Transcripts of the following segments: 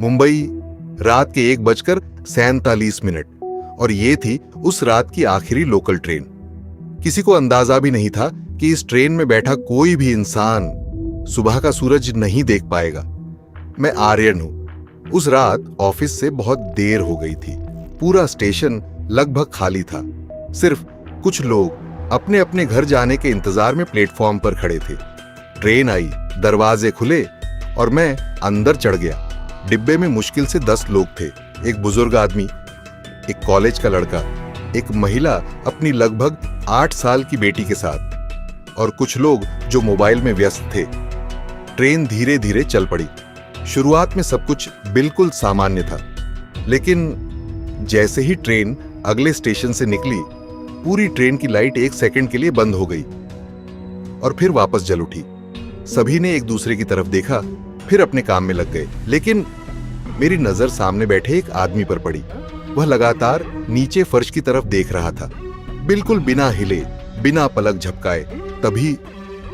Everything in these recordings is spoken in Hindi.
मुंबई, रात के 1:47 और ये थी उस रात की आखिरी लोकल ट्रेन। किसी को अंदाजा भी नहीं था कि इस ट्रेन में बैठा कोई भी इंसान सुबह का सूरज नहीं देख पाएगा। मैं आर्यन हूं। उस रात ऑफिस से बहुत देर हो गई थी। पूरा स्टेशन लगभग खाली था। सिर्फ कुछ लोग अपने अपने घर जाने के इंतजार में प्लेटफॉर्म पर खड़े थे। ट्रेन आई, दरवाजे खुले और मैं अंदर चढ़ गया। डिब्बे में मुश्किल से 10 लोग थे। एक बुजुर्ग आदमी, एक कॉलेज का लड़का, एक महिला अपनी लगभग 8 साल की बेटी के साथ और कुछ लोग जो मोबाइल में व्यस्त थे। ट्रेन धीरे धीरे चल पड़ी। शुरुआत में सब कुछ बिल्कुल सामान्य था, लेकिन जैसे ही ट्रेन अगले स्टेशन से निकली, पूरी ट्रेन की लाइट 1 सेकंड के लिए बंद हो गई और फिर वापस जल उठी। सभी ने एक दूसरे की तरफ देखा, फिर अपने काम में लग गए। लेकिन मेरी नजर सामने बैठे एक आदमी पर पड़ी। वह लगातार नीचे फर्श की तरफ देख रहा था, बिल्कुल बिना हिले, बिना पलक झपकाए। तभी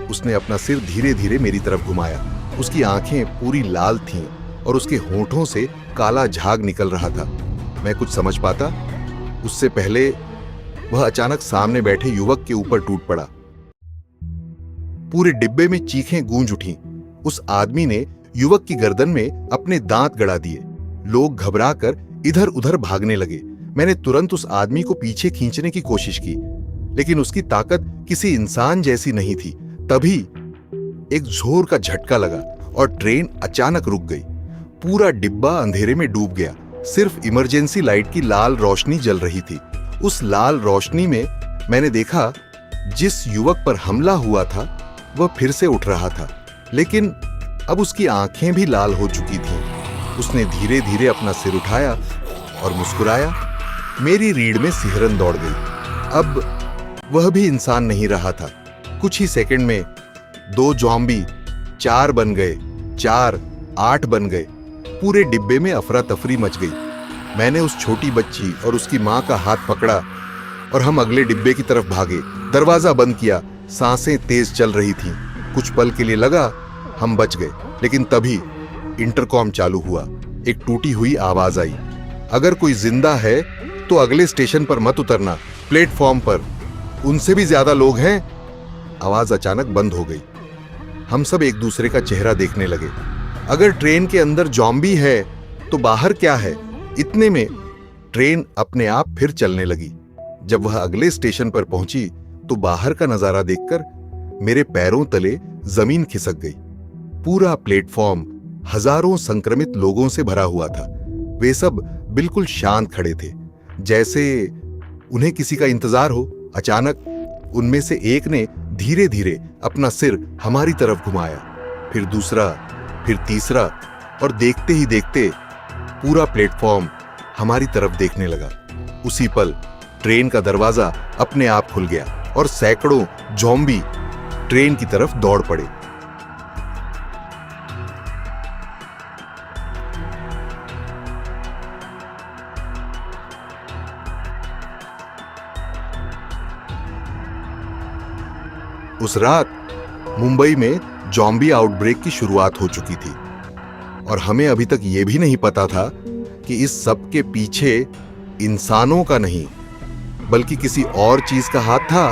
उसने अपना सिर धीरे धीरे मेरी तरफ घुमाया। उसकी आंखें पूरी लाल थीं और उसके होंठों से काला झाग निकल रहा था। मैं कुछ समझ पाता उससे पहले वह अचानक सामने बैठे युवक के ऊपर टूट पड़ा। पूरे डिब्बे में चीखें गूंज उठीं। उस आदमी ने युवक की गर्दन में अपने दांत गड़ा दिए। लोग घबराकर इधर उधर भागने लगे। मैंने तुरंत उस आदमी को पीछे खींचने की कोशिश की, लेकिन उसकी ताकत किसी इंसान जैसी नहीं थी। तभी एक जोर का झटका लगा और ट्रेन अचानक रुक गई। पूरा डिब्बा अंधेरे में डूब गया। सिर्फ इमरजेंसी लाइट की लाल रोशनी जल रही थी। उस लाल रोशनी में मैंने देखा जिस युवक पर हमला हुआ था वह फिर से उठ रहा था, लेकिन अब उसकी आंखें भी लाल हो चुकी थीं। उसने धीरे धीरे अपना सिर उठाया और मुस्कुराया। मेरी रीढ़ में सिहरन दौड़ गई। अब वह भी इंसान नहीं रहा था। कुछ ही सेकंड में 2 ज़ॉम्बी 4 बन गए, 4 8 बन गए। पूरे डिब्बे में अफरा तफरी मच गई। मैंने उस छोटी बच्ची और उसकी मां का हाथ पकड़ा और हम अगले डिब्बे की तरफ भागे। दरवाजा बंद किया। सांसें तेज चल रही थीं। कुछ पल के लिए लगा हम बच गए, लेकिन तभी इंटरकॉम चालू हुआ। एक टूटी हुई आवाज आई, अगर कोई जिंदा है तो अगले स्टेशन पर मत उतरना, प्लेटफॉर्म पर उनसे भी ज्यादा लोग हैं। आवाज अचानक बंद हो गई। हम सब एक दूसरे का चेहरा देखने लगे। अगर ट्रेन के अंदर ज़ॉम्बी है तो बाहर क्या है? इतने में ट्रेन अपने आप फिर चलने लगी। जब वह अगले स्टेशन पर पहुंची तो बाहर का नजारा देखकर मेरे पैरों तले जमीन खिसक गई। पूरा प्लेटफॉर्म हजारों संक्रमित लोगों से भरा हुआ था। वे सब बिल्कुल शांत खड़े थे, जैसे उन्हें किसी का इंतजार हो। अचानक उनमें से एक ने धीरे धीरे अपना सिर हमारी तरफ घुमाया, फिर दूसरा, फिर तीसरा, और देखते ही देखते पूरा प्लेटफॉर्म हमारी तरफ देखने लगा। उसी पल ट्रेन का दरवाजा अपने आप खुल गया और सैकड़ों ज़ॉम्बी ट्रेन की तरफ दौड़ पड़े। उस रात मुंबई में ज़ॉम्बी आउटब्रेक की शुरुआत हो चुकी थी और हमें अभी तक यह भी नहीं पता था कि इस सब के पीछे इंसानों का नहीं बल्कि किसी और चीज का हाथ था